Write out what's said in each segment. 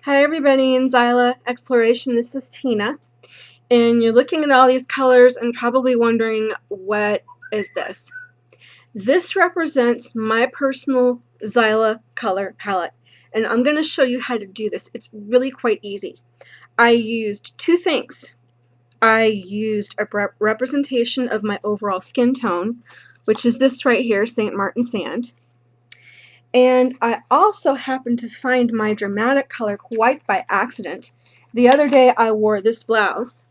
Hi everybody in Zyla Exploration, this is Tina, and you're looking at all these colors and probably wondering, what is this? This represents my personal Zyla color palette, and I'm going to show you how to do this. It's really quite easy. I used two things. I used a representation of my overall skin tone, which is this right here, St. Martin Sand. And I also happened to find my dramatic color quite by accident. The other day I wore this blouse,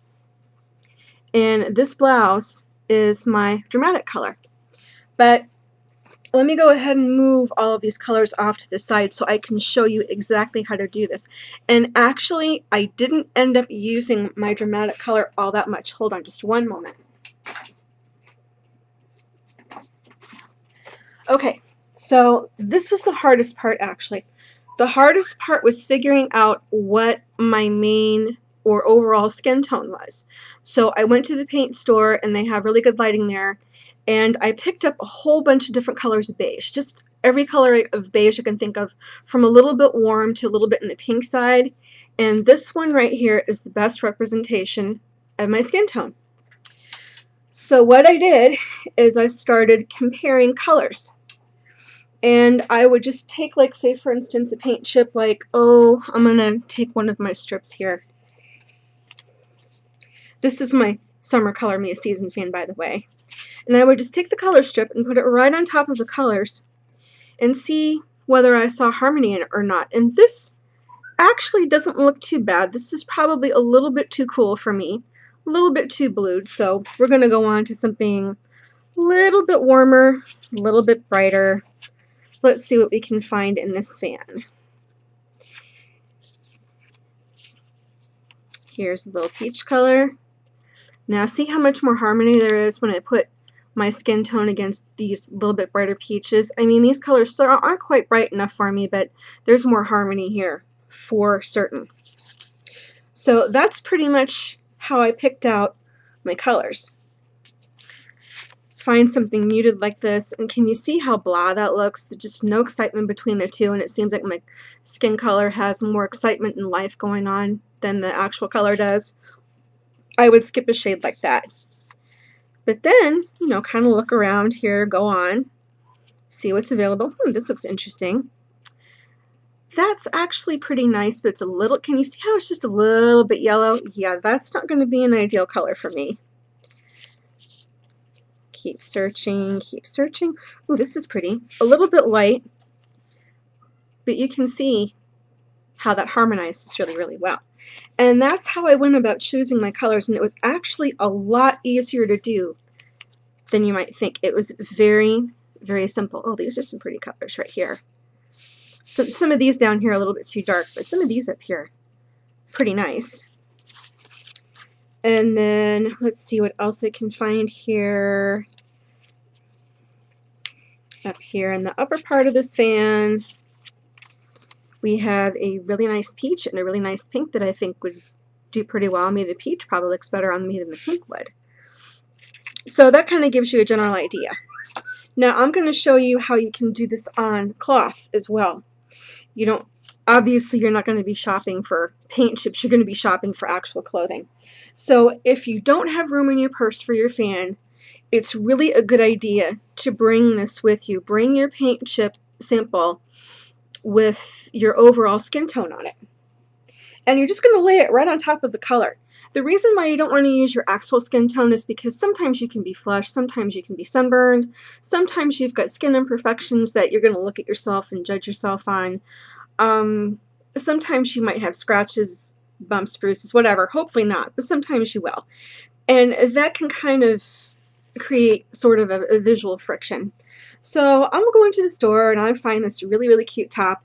and this blouse is my dramatic color. But let me go ahead and move all of these colors off to the side so I can show you exactly how to do this. And actually, I didn't end up using my dramatic color all that much. Hold on just one moment. Okay, so this was the hardest part actually. The hardest part was figuring out what my main or overall skin tone was. So I went to the paint store and they have really good lighting there, and I picked up a whole bunch of different colors of beige, just every color of beige you can think of, from a little bit warm to a little bit in the pink side, and this one right here is the best representation of my skin tone. So what I did is I started comparing colors. And I would just take, like, say for instance, a paint chip, like, oh, I'm gonna take one of my strips here. This is my Summer Color Me a Season fan, by the way. And I would just take the color strip and put it right on top of the colors and see whether I saw harmony in it or not. And this actually doesn't look too bad. This is probably a little bit too cool for me, a little bit too blued, so we're gonna go on to something a little bit warmer, a little bit brighter. Let's see what we can find in this fan. Here's a little peach color. Now see how much more harmony there is when I put my skin tone against these little bit brighter peaches. I mean, these colors still aren't quite bright enough for me, but there's more harmony here for certain. So that's pretty much how I picked out my colors. Find something muted like this, and can you see how blah that looks? There's just no excitement between the two, and it seems like my skin color has more excitement and life going on than the actual color does. I would skip a shade like that. But then, you know, kind of look around here, go on, see what's available. This looks interesting. That's actually pretty nice, but it's a little, can you see how it's just a little bit yellow? Yeah, that's not going to be an ideal color for me. Keep searching, keep searching. Ooh, this is pretty. A little bit light, but you can see how that harmonizes really, really well. And that's how I went about choosing my colors, and it was actually a lot easier to do than you might think. It was very, very simple. Oh, these are some pretty colors right here. Some of these down here are a little bit too dark, but some of these up here, pretty nice. And then let's see what else I can find here. Up here in the upper part of this fan, we have a really nice peach and a really nice pink that I think would do pretty well. Maybe the peach probably looks better on me than the pink would. So that kind of gives you a general idea. Now I'm going to show you how you can do this on cloth as well. You don't, obviously you're not going to be shopping for paint chips, you're going to be shopping for actual clothing. So if you don't have room in your purse for your fan, it's really a good idea to bring this with you. Bring your paint chip sample with your overall skin tone on it. And you're just going to lay it right on top of the color. The reason why you don't want to use your actual skin tone is because sometimes you can be flushed, sometimes you can be sunburned, sometimes you've got skin imperfections that you're going to look at yourself and judge yourself on. Sometimes you might have scratches, bumps, bruises, whatever. Hopefully not, but sometimes you will. And that can kind of create sort of a visual friction. So I'm going to the store and I find this really, really cute top,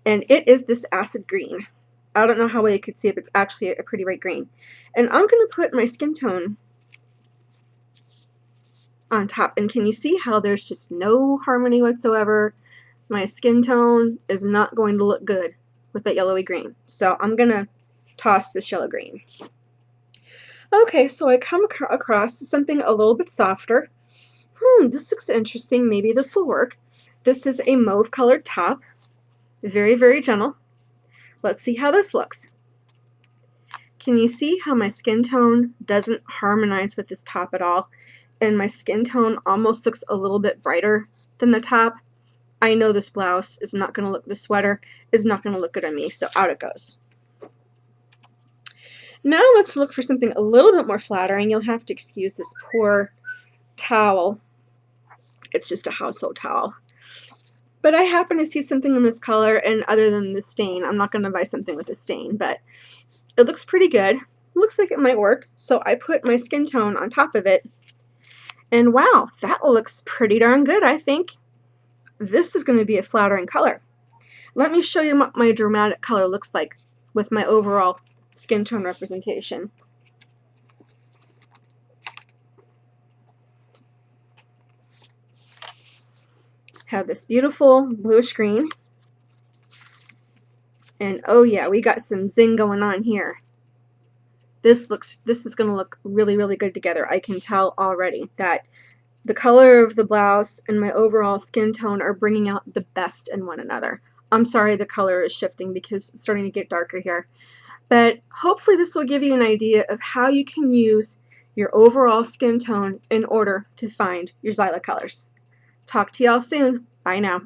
and it is this acid green. I don't know how well you could see it, but it's actually a pretty bright green. And I'm going to put my skin tone on top, and can you see how there's just no harmony whatsoever? My skin tone is not going to look good with that yellowy green. So I'm going to toss this yellow green. Okay, so I come across something a little bit softer. This looks interesting. Maybe this will work. This is a mauve colored top. Very, very gentle. Let's see how this looks. Can you see how my skin tone doesn't harmonize with this top at all? And my skin tone almost looks a little bit brighter than the top. I know this blouse is not going to look, the sweater is not going to look good on me, so out it goes. Now let's look for something a little bit more flattering. You'll have to excuse this poor towel. It's just a household towel. But I happen to see something in this color, and other than the stain, I'm not going to buy something with a stain, but it looks pretty good. Looks like it might work, so I put my skin tone on top of it, and wow, that looks pretty darn good, I think. This is going to be a flattering color. Let me show you what my dramatic color looks like with my overall skin tone representation. Have this beautiful bluish green, and oh yeah, we got some zing going on here. This is going to look really, really good together. I can tell already that the color of the blouse and my overall skin tone are bringing out the best in one another. I'm sorry the color is shifting because it's starting to get darker here. But hopefully this will give you an idea of how you can use your overall skin tone in order to find your Zyla colors. Talk to y'all soon. Bye now.